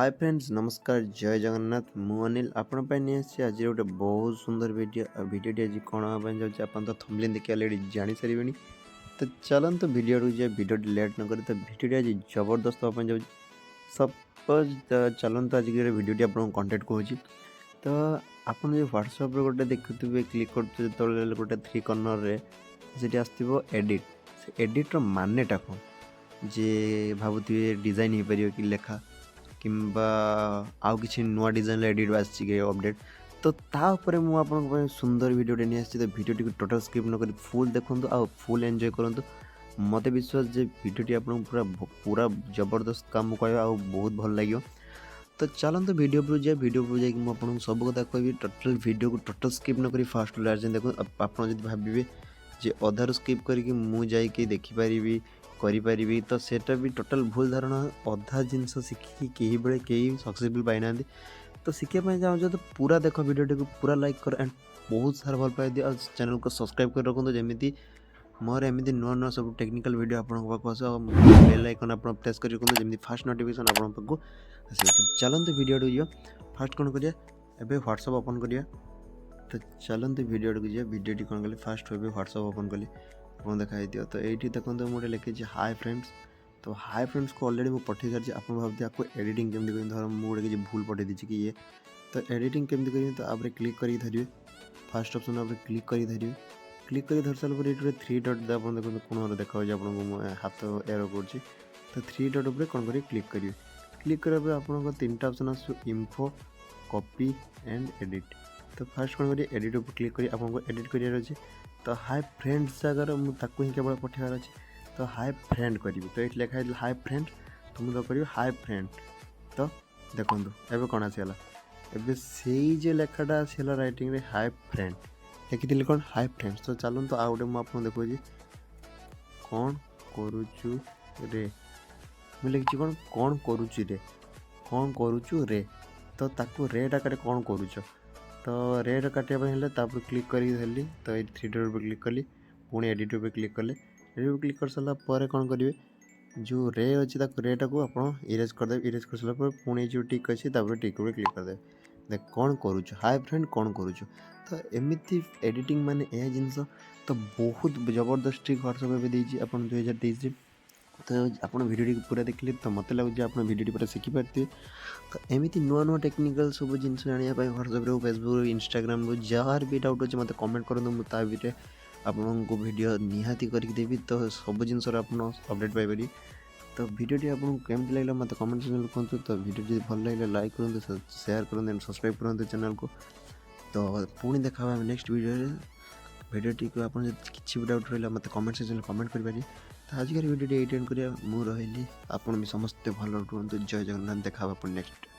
hi friends नमस्कार जय जगन्नाथ मु अनिल आपण नहीं आसी आज गोटे बहुत सुंदर वीडियो आज कौन जाऊँगी आप तो थंबनेल देखिए ऑलरेडी जानी सारे तो चलते वीडियो जाए वीडियो लेट न कर तो वीडियो आज जबरदस्त होगा जाऊँ सपोज चलते आज वीडियो आपको कंटेंट कहूँ तो आप व्हाट्सएप गोटे देखुए क्लिक कर गोटे थ्री कर्नर से आसो एडिट एडिट्र मानेटा कौन जे भावुए डिजाइन हो पार कि लेखा किंबा आउ किसी नुआ डिजाइन एडिट आसी अपडेट तो तापर मुझे सुंदर वीडियो नहीं आसी तो वीडियो टी टोटल स्किप न कर फुल देखूँ आ फुल एंजॉय करूँ मत विश्वास जे वीडियो आपको पूरा पूरा जबरदस्त काम कह बहुत भल लगे तो चलते वीडियो पर जाए वीडियो पर जाकि सब कथा कहि टोटल वीडियो को टोटल स्किप न कर फास्ट लास्ट देखो आप भावे जे अधार स्किप करके मुझे देखिपारि करी तो सेटा भी टोटल भूल धारणा अधा जिनस शिखिकी कहीं बड़े कहीं सक्सेसफुल पाई तो शिखापी चाहो तो पूरा देख वीडियो को पूरा लाइक कर एंड बहुत सारा भल पाई दियो चैनल को सब्सक्राइब कर रखो जमी मोर एमती नुआ नुआ सब टेक्निकल वीडियो आपको आस बेल आइकन आप प्रेस कर रखो जमी फास्ट नोटिफिकेशन आपको आस तो चलते वीडियो जो फास्ट कौन करिया एबे व्हाट्सएप ओपन करिया तो चलते वीडियो को जाए वीडियो कौन कली फास्ट ए व्हाट्सएप ओपन कली आपको दिखाई दियो तो ये देखो मुझे लिखी हाय फ्रेंड्स तो हाय फ्रेंड्स को ऑलरेडी मुझे पठे सारी आप भावते आपको एडिटिंग केमती करें धर मुझे किसी भूल पठे दीजिए कि ये तो एडिटिंग केमती करें तो आप क्लिक कर धरिए फास्ट ऑप्शन आप क्लिक कर धरिए क्लिक कर धर सारा ये थ्री डट आप देखो कोण देखा आपको हाथ एरो कर तो थ्री डट उपर कौन करेंगे क्लिक करापर आप तीन टा ऑप्शन आस इन्फो कॉपी एंड एडिट तो फास्ट कौन करिए एडिट उपर क्लिक कर आपको एडिट करार अच्छे तो हाय फ्रेंड्स जगार मुझे केवल पठार अच्छे तो हाय फ्रेंड करी तो ये लिखा है हाय फ्रेंड तो मुझे कर हाय फ्रेंड तो देखो एवं कौन आसगला एवं से जो लेखाटा आसगला रईटिंग रे हाय फ्रेंड लिखी कौन हाय फ्रेंड्स तो चलूँ तो आउ गए मुझे देखो कौन करुचु रे मुझे लिखी कौन करुचु रे तो ताकू रेटा करे कौन करुच तो रेड काटापी तापर क्लिक करी तो ये थ्री डट पर क्लिक कली पुणी एडिट पर क्लिक कले एडिट पर क्लिक कर सारापर कौन करेंगे जो रे अच्छी रेटा को आप इरेज करदे इरेज कर सारापर पुणी जो टिक अच्छी टिक पर क्लिक करदे देख कौन करुच हाय फ्रेंड कौन करुच तो एमती एडिटिंग माने यह जिनस तो बहुत जबरदस्त ट्रिक व्हाट्सएप देती आप 2023 तो आप वीडियो पूरा देखिए तो मत लगुच आप वीडियो पूरा शिखिपारे तो एमती नुआ नुआ टेक्निकल सब जिन जानापी व्हाट्सएप फेसबुक इंस्टाग्राम जार भी डाउट अच्छे मतलब कमेंट करूँ मुझे आपको वीडियो निहाती करके देवी तो सब जिनस अपडेट पाइपर तो वीडियो आपको केमती लगे मतलब कमेंट सेक्शन कहतु तो वीडियो भल लगे लाइक करूँ शेयर करूँ एंड सब्सक्राइब करूँ चैनल को तो पुणी देखा नेक्स्ट वीडियो टी आप किसी भी डाउट रहा मतलब कमेंट सेक्शन कमेंट करें तो आजिकार वीडियो ये एंड करा मुझे रही आप भी समस्ते भल रुहतु जय जगन्नाथ देखा नेक्स्ट